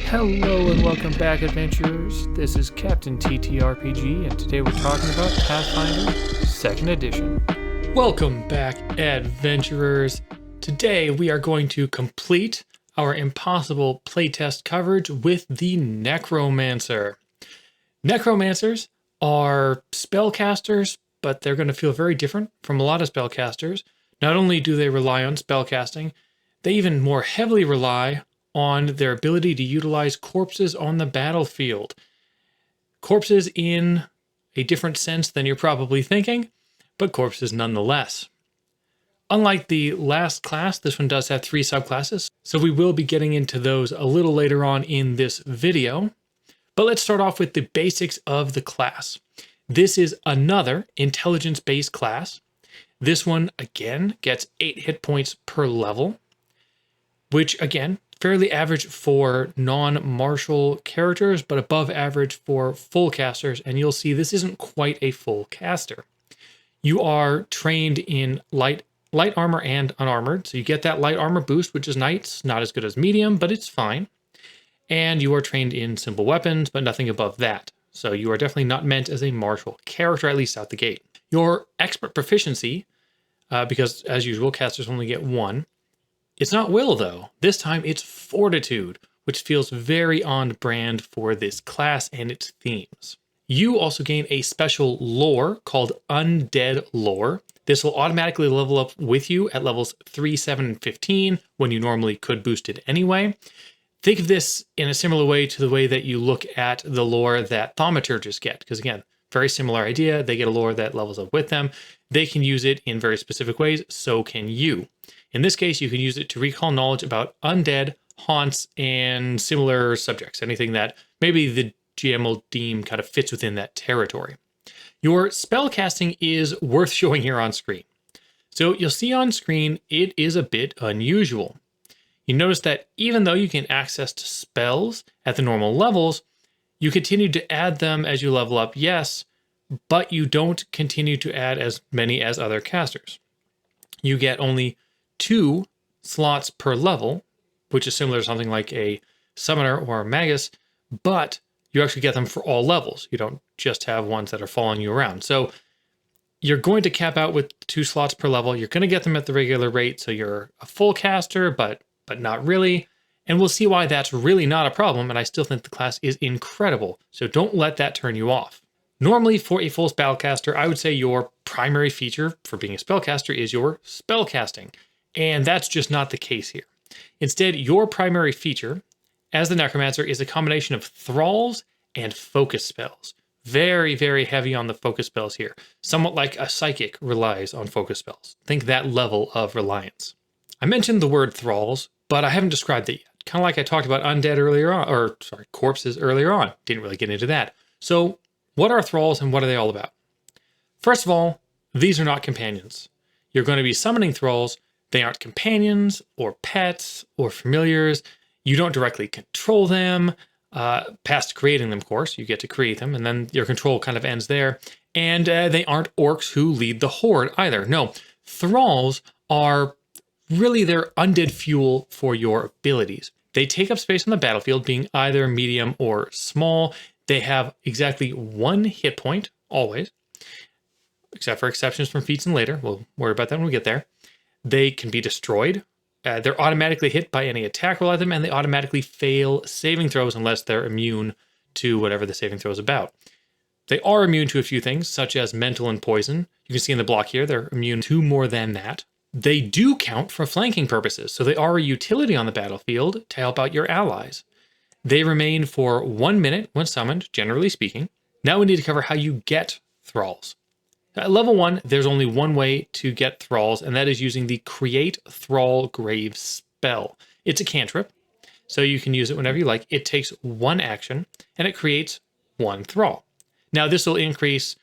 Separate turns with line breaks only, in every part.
Hello and welcome back, adventurers. This is Captain TTRPG, and today we're talking about Pathfinder 2nd Edition. Welcome back, adventurers. Today we are going to complete our impossible playtest coverage with the Necromancer. Necromancers are spellcasters, but they're going to feel very different from a lot of spellcasters. Not only do they rely on spellcasting, they even more heavily rely on their ability to utilize corpses on the battlefield. Corpses in a different sense than you're probably thinking, but corpses nonetheless. Unlike the last class, this one does have 3 subclasses, so we will be getting into those a little later on in this video. But let's start off with the basics of the class. This is another intelligence-based class. This one, again, gets 8 hit points per level, which, again, fairly average for non-martial characters, but above average for full casters, and you'll see this isn't quite a full caster. You are trained in light armor and unarmored, so you get that light armor boost, which is nice, not as good as medium, but it's fine. And you are trained in simple weapons, but nothing above that. So you are definitely not meant as a martial character, at least out the gate. Your expert proficiency, because as usual, casters only get 1, it's not will, though. This time it's fortitude, which feels very on brand for this class and its themes. You also gain a special lore called Undead Lore. This will automatically level up with you at levels 3, 7, and 15 when you normally could boost it anyway. Think of this in a similar way to the way that you look at the lore that thaumaturgists get, because again, very similar idea. They get a lore that levels up with them. They can use it in very specific ways, so can you. In this case, you can use it to recall knowledge about undead, haunts, and similar subjects, anything that maybe the GM will deem kind of fits within that territory. Your spellcasting is worth showing here on screen. So you'll see on screen, it is a bit unusual. You notice that even though you can access to spells at the normal levels, you continue to add them as you level up, yes, but you don't continue to add as many as other casters. You get only 2 slots per level, which is similar to something like a summoner or a magus, but you actually get them for all levels. You don't just have ones that are following you around. So you're going to cap out with 2 slots per level. You're going to get them at the regular rate, so you're a full caster, but not really. And we'll see why that's really not a problem, and I still think the class is incredible, so don't let that turn you off. Normally, for a full spellcaster, I would say your primary feature for being a spellcaster is your spellcasting. And that's just not the case here. Instead, your primary feature as the Necromancer is a combination of Thralls and focus spells. Very, very heavy on the focus spells here. Somewhat like a psychic relies on focus spells. Think that level of reliance. I mentioned the word Thralls, but I haven't described it yet. Kind of like I talked about undead earlier on, corpses earlier on. Didn't really get into that. So what are Thralls and what are they all about? First of all, these are not companions. You're going to be summoning Thralls. They aren't companions or pets or familiars. You don't directly control them. Past creating them, of course, you get to create them, and then your control kind of ends there. And they aren't orcs who lead the horde either. No, Thralls are really their undead fuel for your abilities. They take up space on the battlefield, being either medium or small. They have exactly 1 hit point, always, except for exceptions from feats and later. We'll worry about that when we get there. They can be destroyed. They're automatically hit by any attack roll at them, and they automatically fail saving throws unless they're immune to whatever the saving throw is about. They are immune to a few things, such as mental and poison. You can see in the block here, they're immune to more than that. They do count for flanking purposes, so they are a utility on the battlefield to help out your allies. They remain for 1 minute when summoned, generally speaking. Now we need to cover how you get Thralls. At level 1, there's only one way to get Thralls, and that is using the Create Thrall Grave spell. It's a cantrip, so you can use it whenever you like. It takes 1 action, and it creates 1 Thrall. Now, this will increase,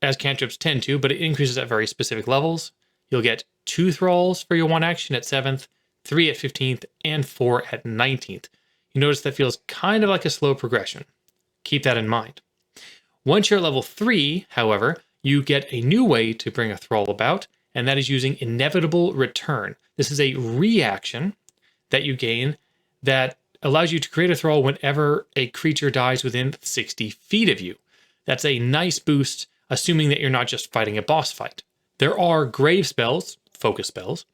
as cantrips tend to, but it increases at very specific levels. You'll get 2 Thralls for your 1 action at 7th, 3 at 15th, and 4 at 19th. You notice that feels kind of like a slow progression. Keep that in mind. Once you're at level 3, however, you get a new way to bring a Thrall about, and that is using Inevitable Return. This is a reaction that you gain that allows you to create a Thrall whenever a creature dies within 60 feet of you. That's a nice boost, assuming that you're not just fighting a boss fight. There are grave spells, focus spells,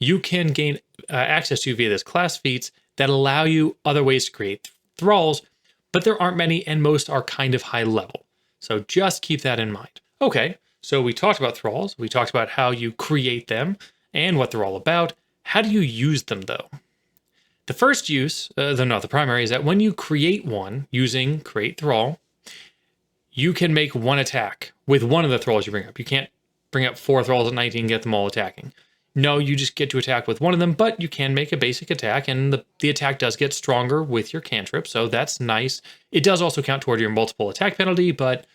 you can gain access to via this class feats that allow you other ways to create Thralls, but there aren't many and most are kind of high level. So just keep that in mind. Okay, so we talked about Thralls, we talked about how you create them and what they're all about. How do you use them though? The first use, though not the primary, is that when you create one using Create Thrall, you can make one attack with one of the Thralls you bring up. You can't bring up 4 Thralls at 19 and get them all attacking. No, you just get to attack with one of them, but you can make a basic attack, and the attack does get stronger with your cantrip, so that's nice. It does also count toward your multiple attack penalty, but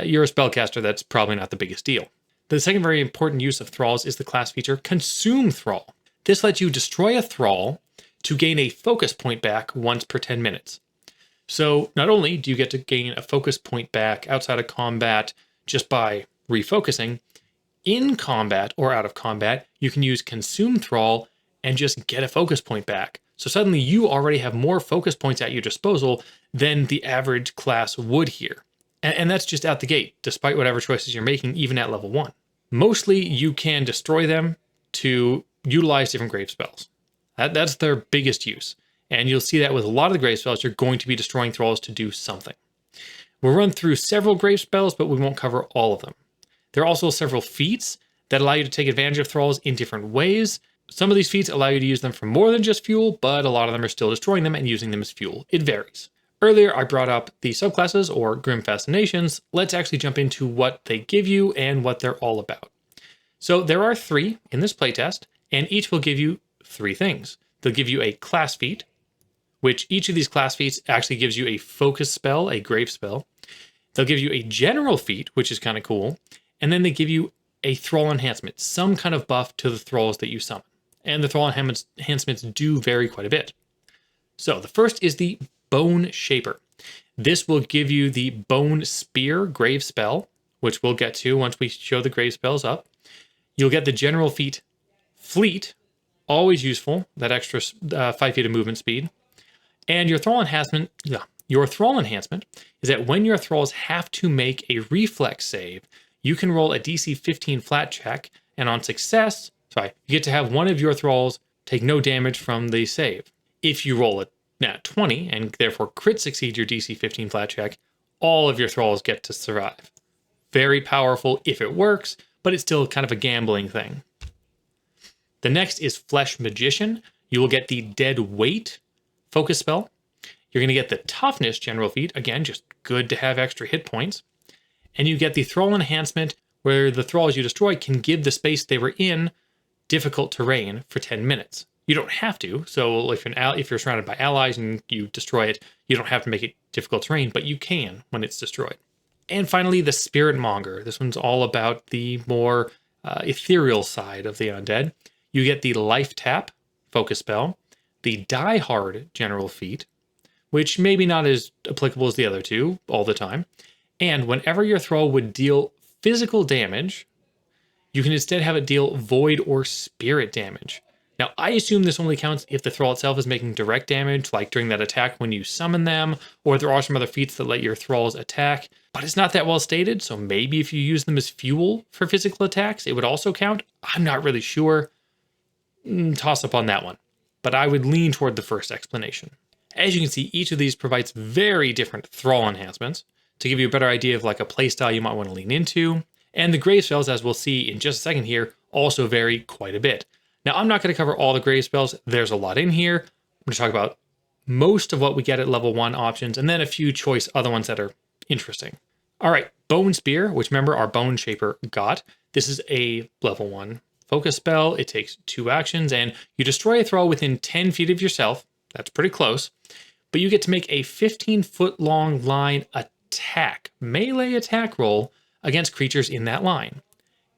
you're a spellcaster, that's probably not the biggest deal. The second very important use of Thralls is the class feature Consume Thrall. This lets you destroy a Thrall to gain a focus point back once per 10 minutes. So not only do you get to gain a focus point back outside of combat just by refocusing, in combat or out of combat, you can use Consume Thrall and just get a focus point back. So suddenly you already have more focus points at your disposal than the average class would here. And that's just out the gate, despite whatever choices you're making, even at level 1. Mostly you can destroy them to utilize different grave spells. That's their biggest use. And you'll see that with a lot of the grave spells, you're going to be destroying Thralls to do something. We'll run through several grave spells, but we won't cover all of them. There are also several feats that allow you to take advantage of Thralls in different ways. Some of these feats allow you to use them for more than just fuel, but a lot of them are still destroying them and using them as fuel. It varies. Earlier, I brought up the subclasses or Grim Fascinations. Let's actually jump into what they give you and what they're all about. So there are 3 in this playtest, and each will give you 3 things. They'll give you a class feat, which each of these class feats actually gives you a focus spell, a grave spell. They'll give you a general feat, which is kind of cool. And then they give you a Thrall enhancement, some kind of buff to the Thralls that you summon. And the Thrall enhancements do vary quite a bit. So the first is the Bone Shaper. This will give you the Bone Spear grave spell, which we'll get to once we show the grave spells up. You'll get the general feat Fleet, always useful, that extra 5 feet of movement speed. And your Thrall enhancement, is that when your Thralls have to make a reflex save, you can roll a DC 15 flat check, and on success, you get to have one of your Thralls take no damage from the save. If you roll a nat 20 and therefore crit succeed your DC 15 flat check, all of your Thralls get to survive. Very powerful if it works, but it's still kind of a gambling thing. The next is Flesh Magician. You will get the Dead Weight focus spell. You're going to get the Toughness general feat, again, just good to have extra hit points. And you get the Thrall enhancement, where the Thralls you destroy can give the space they were in difficult terrain for 10 minutes. You don't have to, so if you're surrounded by allies and you destroy it, you don't have to make it difficult terrain, but you can when it's destroyed. And finally, the Spirit Monger. This one's all about the more ethereal side of the undead. You get the Life Tap focus spell, the Die Hard general feat, which maybe not as applicable as the other 2 all the time. And whenever your Thrall would deal physical damage, you can instead have it deal void or spirit damage. Now, I assume this only counts if the Thrall itself is making direct damage, like during that attack when you summon them, or there are some other feats that let your Thralls attack, but it's not that well stated, so maybe if you use them as fuel for physical attacks, it would also count. I'm not really sure. Toss up on that one, but I would lean toward the first explanation. As you can see, each of these provides very different Thrall enhancements to give you a better idea of like a playstyle you might want to lean into. And the grave spells, as we'll see in just a second here, also vary quite a bit. Now, I'm not going to cover all the grave spells. There's a lot in here. I'm going to talk about most of what we get at level 1 options, and then a few choice other ones that are interesting. All right, Bone Spear, which remember our Bone Shaper got. This is a level 1 focus spell. It takes 2 actions, and you destroy a Thrall within 10 feet of yourself. That's pretty close. But you get to make a 15-foot long line melee attack roll against creatures in that line.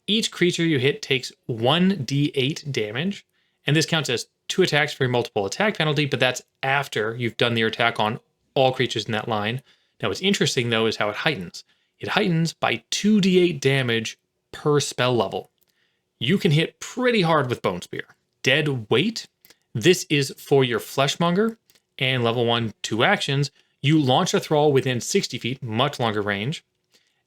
Each creature you hit takes 1d8 damage, and this counts as 2 attacks for your multiple attack penalty, but that's after you've done your attack on all creatures in that line. Now, what's interesting, though, is how it heightens. It heightens by 2d8 damage per spell level. You can hit pretty hard with Bone Spear. Dead Weight. This is for your Fleshmonger, And level 1, 2 actions, you launch a Thrall within 60 feet, much longer range,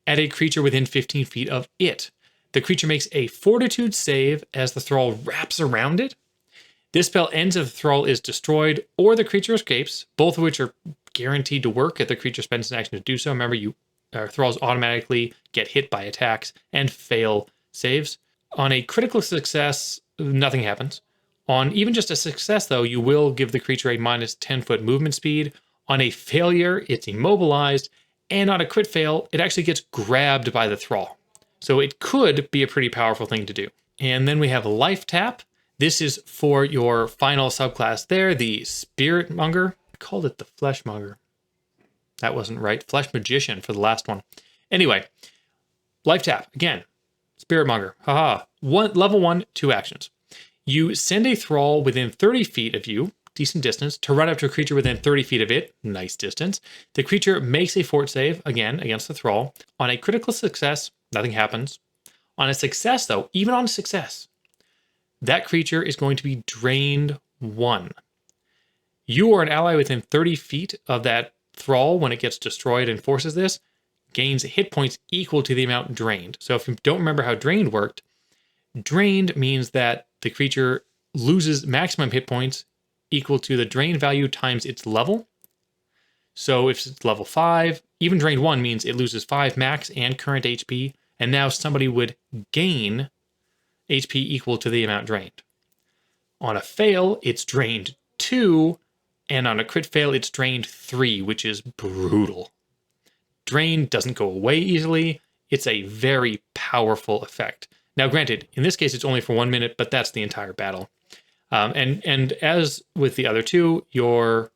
at a creature within 15 feet of it. The creature makes a Fortitude save as the Thrall wraps around it. This spell ends if the Thrall is destroyed or the creature escapes, both of which are guaranteed to work if the creature spends an action to do so. Remember, Thralls automatically get hit by attacks and fail saves. On a critical success, nothing happens. On even just a success, though, you will give the creature a minus 10-foot movement speed. On a failure, it's immobilized. And on a crit fail, it actually gets grabbed by the Thrall. So it could be a pretty powerful thing to do. And then we have Life Tap. This is for your final subclass there, the Spirit Monger. I called it the Flesh Monger. That wasn't right. Flesh Magician for the last one. Anyway, Life Tap, again, Spirit Monger. Haha. Level 1, 2 actions. You send a Thrall within 30 feet of you, decent distance, to run up to a creature within 30 feet of it, nice distance. The creature makes a fort save, again, against the Thrall. On a critical success, nothing happens. On a success, though, even on a success, that creature is going to be drained 1. You or an ally within 30 feet of that Thrall, when it gets destroyed and forces this, gains hit points equal to the amount drained. So if you don't remember how drained worked, drained means that the creature loses maximum hit points equal to the drain value times its level. So if it's level 5, even drained 1 means it loses 5 max and current HP, and now somebody would gain HP equal to the amount drained. On a fail, it's drained 2, and on a crit fail, it's drained 3, which is brutal. Drain doesn't go away easily. It's a very powerful effect. Now, granted, in this case, it's only for 1 minute, but that's the entire battle. And as with the other two, in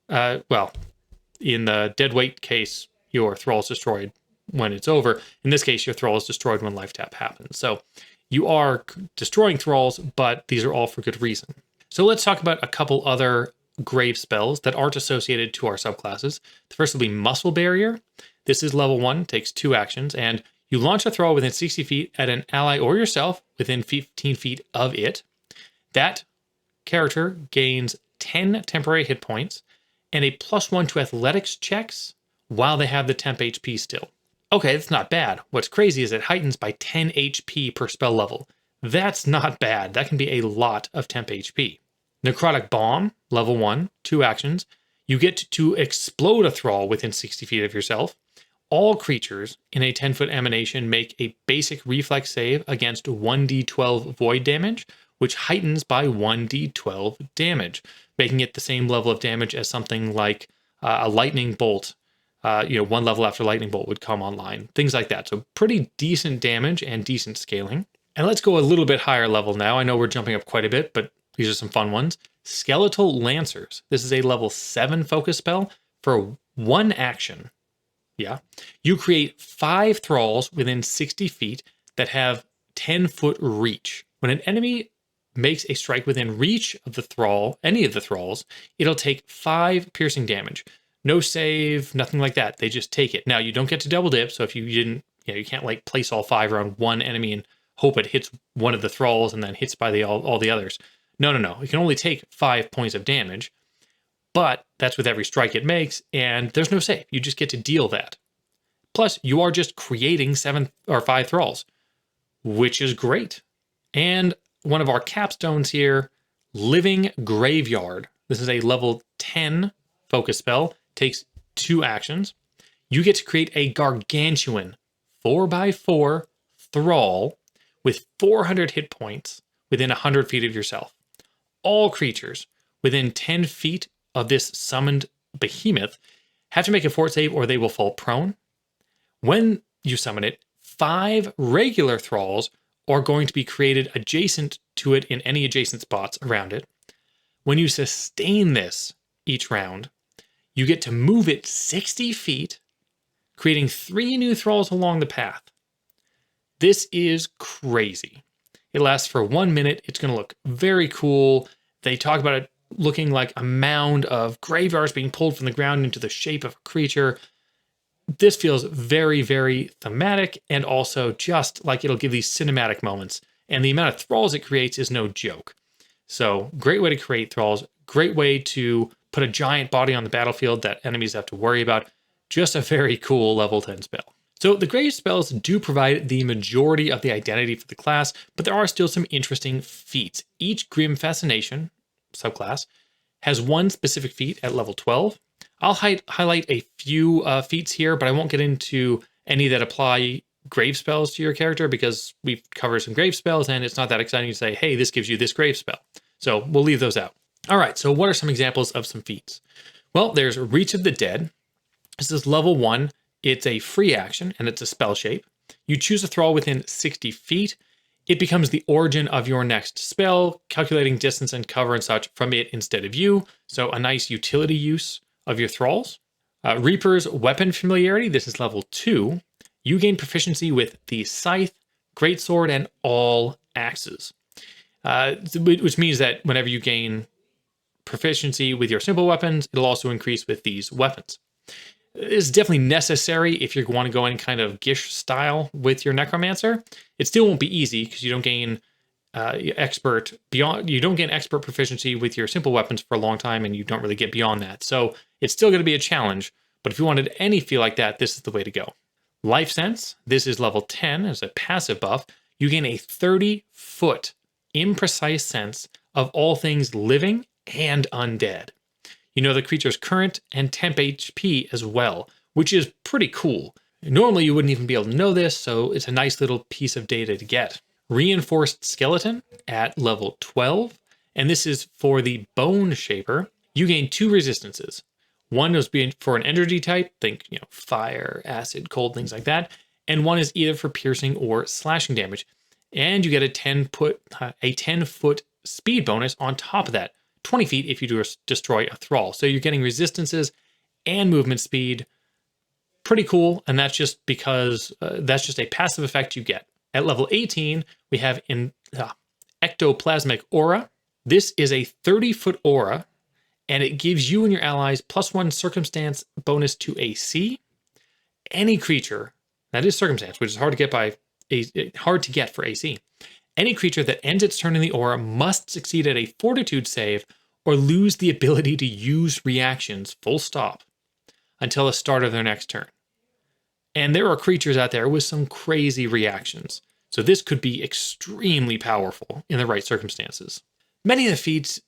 the dead weight case, your Thrall is destroyed when it's over. In this case, your Thrall is destroyed when Life Tap happens. So you are destroying Thralls, but these are all for good reason. So let's talk about a couple other grave spells that aren't associated to our subclasses. The first will be Muscle Barrier. This is level 1, takes 2 actions, and you launch a Thrall within 60 feet at an ally or yourself within 15 feet of it. That character gains 10 temporary hit points and a +1 to athletics checks while they have the temp HP still. Okay, that's not bad. What's crazy is it heightens by 10 HP per spell level. That's not bad. That can be a lot of temp HP. Necrotic Bomb, level 1, 2 actions. You get to explode a Thrall within 60 feet of yourself. All creatures in a 10-foot emanation make a basic reflex save against 1d12 void damage, which heightens by 1d12 damage, making it the same level of damage as something like a lightning bolt. 1 level after lightning bolt would come online. Things like that. So pretty decent damage and decent scaling. And let's go a little bit higher level now. I know we're jumping up quite a bit, but these are some fun ones. Skeletal Lancers. This is a level 7 focus spell for 1 action. Yeah. You create 5 Thralls within 60 feet that have 10-foot reach. When an enemy makes a strike within reach of the Thrall, any of the Thralls, it'll take 5 piercing damage. No save, nothing like that. They just take it. Now, you don't get to double dip, so if you didn't, you can't like place all 5 around one enemy and hope it hits one of the Thralls and then hits by all the others. No. You can only take 5 points of damage, but that's with every strike it makes, and there's no save. You just get to deal that. Plus, you are just creating 5 Thralls, which is great. And one of our capstones here, Living Graveyard. This is a level 10 focus spell, takes 2 actions. You get to create a gargantuan 4x4 Thrall with 400 hit points within 100 feet of yourself. All creatures within 10 feet of this summoned behemoth have to make a fort save or they will fall prone. When you summon it, 5 regular Thralls are going to be created adjacent to it in any adjacent spots around it. When you sustain this each round, you get to move it 60 feet, creating 3 new Thralls along the path. This is crazy. It lasts for 1 minute. It's going to look very cool. They talk about it looking like a mound of graveyards being pulled from the ground into the shape of a creature. This feels very, very thematic and also just like it'll give these cinematic moments. And the amount of Thralls it creates is no joke. So great way to create Thralls. Great way to put a giant body on the battlefield that enemies have to worry about. Just a very cool level 10 spell. So the grave spells do provide the majority of the identity for the class, but there are still some interesting feats. Each Grim Fascination subclass has one specific feat at level 12. I'll highlight a few feats here, but I won't get into any that apply grave spells to your character because we've covered some grave spells and it's not that exciting to say, hey, this gives you this grave spell. So we'll leave those out. All right, so what are some examples of some feats? Well, there's Reach of the Dead. This is level 1. It's a free action and it's a spell shape. You choose a thrall within 60 feet. It becomes the origin of your next spell, calculating distance and cover and such from it instead of you. So a nice utility use of your thralls. Reaper's Weapon Familiarity. This is level 2. You gain proficiency with the scythe, greatsword, and all axes. Which means that whenever you gain proficiency with your simple weapons, it'll also increase with these weapons. It's definitely necessary if you want to go in kind of Gish style with your Necromancer. It still won't be easy because you don't gain expert proficiency with your simple weapons for a long time, and you don't really get beyond that. So it's still going to be a challenge. But if you wanted any feel like that, this is the way to go. Life Sense. This is level 10 as a passive buff. You gain a 30-foot imprecise sense of all things living and undead. You know the creature's current and temp HP as well, which is pretty cool. Normally you wouldn't even be able to know this, so it's a nice little piece of data to get. Reinforced Skeleton at level 12, and this is for the Bone Shaper. You gain 2 resistances. One is being for an energy type, think fire, acid, cold, things like that, and one is either for piercing or slashing damage. And you get a 10-foot speed bonus on top of that. 20 feet if you destroy a thrall. So you're getting resistances and movement speed. Pretty cool, and that's just because that's just a passive effect you get. At level 18, we have Ectoplasmic Aura. This is a 30-foot aura, and it gives you and your allies +1 circumstance bonus to AC. Any creature, that is circumstance, which is hard to get for AC. Any creature that ends its turn in the aura must succeed at a fortitude save or lose the ability to use reactions, full stop, until the start of their next turn. And there are creatures out there with some crazy reactions, so this could be extremely powerful in the right circumstances. Many of the feats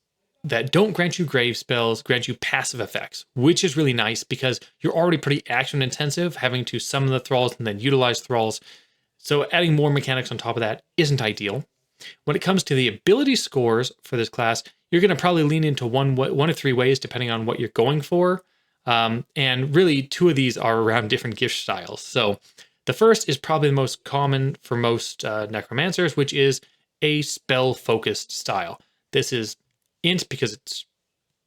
that don't grant you grave spells grant you passive effects, which is really nice because you're already pretty action intensive, having to summon the thralls and then utilize thralls. So adding more mechanics on top of that isn't ideal. When it comes to the ability scores for this class, you're going to probably lean into one of 3 ways depending on what you're going for. And really 2 of these are around different gift styles. So the first is probably the most common for most necromancers, which is a spell-focused style. This is int because it's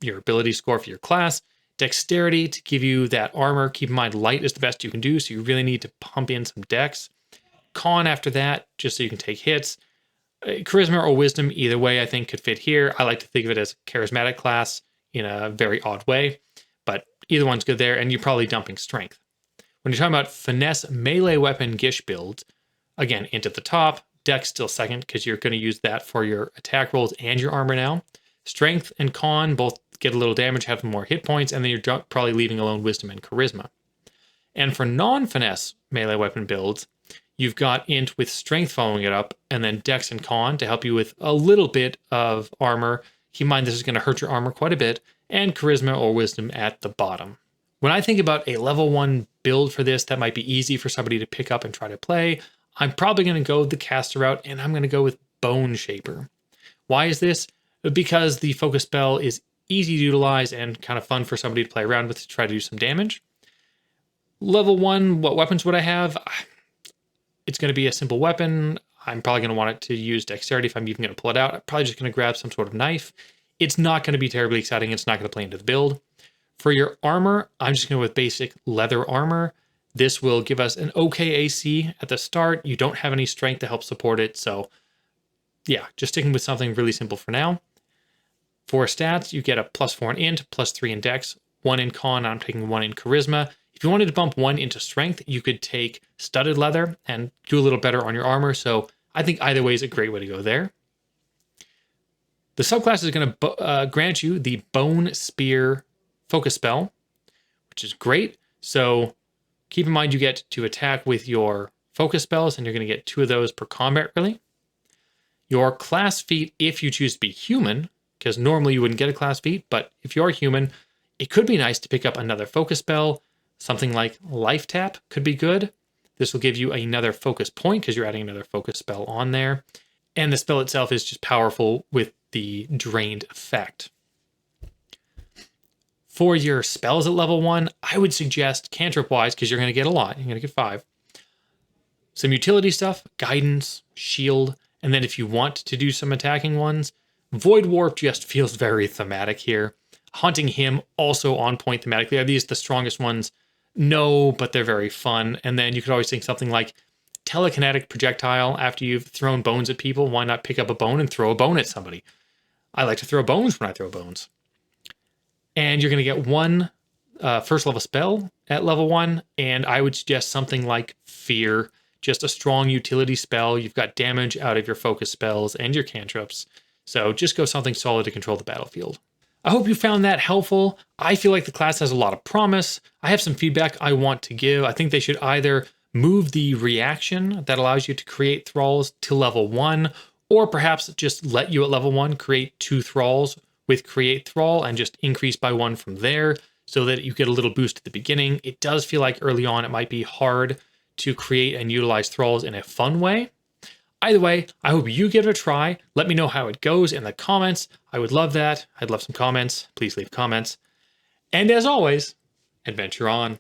your ability score for your class. Dexterity to give you that armor. Keep in mind, light is the best you can do, so you really need to pump in some dex. Con after that, just so you can take hits. Charisma or wisdom, either way, I think could fit here. I like to think of it as a charismatic class in a very odd way, but either one's good there, and you're probably dumping strength. When you're talking about finesse melee weapon Gish builds, again, int at the top, dex still second, because you're going to use that for your attack rolls and your armor now. Strength and con both get a little damage, have more hit points, and then you're probably leaving alone wisdom and charisma. And for non-finesse melee weapon builds, you've got int with strength following it up, and then dex and con to help you with a little bit of armor. Keep in mind this is going to hurt your armor quite a bit, and charisma or wisdom at the bottom. When I think about a level 1 build for this that might be easy for somebody to pick up and try to play, I'm probably going to go the caster route, and I'm going to go with Bone Shaper. Why is this? Because the focus spell is easy to utilize and kind of fun for somebody to play around with to try to do some damage. Level 1, what weapons would I have? It's going to be a simple weapon. I'm probably going to want it to use dexterity if I'm even going to pull it out. I'm probably just going to grab some sort of knife. It's not going to be terribly exciting. It's not going to play into the build. For your armor, I'm just going to go with basic leather armor. This will give us an okay AC at the start. You don't have any strength to help support it. So yeah, just sticking with something really simple for now. For stats, you get a +4 in int, +3 in dex, 1 in con. I'm taking 1 in charisma. If you wanted to bump 1 into strength, you could take studded leather and do a little better on your armor. So I think either way is a great way to go there. The subclass is going to grant you the Bone Spear focus spell, which is great. So keep in mind you get to attack with your focus spells, and you're going to get 2 of those per combat, really. Your class feat, if you choose to be human, because normally you wouldn't get a class feat, but if you're human, it could be nice to pick up another focus spell. Something like Life Tap could be good. This will give you another focus point because you're adding another focus spell on there. And the spell itself is just powerful with the drained effect. For your spells at level 1, I would suggest cantrip-wise, because you're going to get a lot. You're going to get 5. Some utility stuff, guidance, shield, and then if you want to do some attacking ones, Void Warp just feels very thematic here. Haunting Hymn, also on point thematically. Are these the strongest ones? No, but they're very fun. And then you could always think something like telekinetic projectile. After you've thrown bones at people, why not pick up a bone and throw a bone at somebody? I like to throw bones when I throw bones. And you're going to get 1 first level spell at level 1. And I would suggest something like Fear, just a strong utility spell. You've got damage out of your focus spells and your cantrips. So just go something solid to control the battlefield. I hope you found that helpful. I feel like the class has a lot of promise. I have some feedback I want to give. I think they should either move the reaction that allows you to create thralls to level 1, or perhaps just let you at level 1 create 2 thralls with create thrall and just increase by 1 from there so that you get a little boost at the beginning. It does feel like early on it might be hard to create and utilize thralls in a fun way. Either way, I hope you give it a try. Let me know how it goes in the comments. I would love that. I'd love some comments. Please leave comments. And as always, adventure on.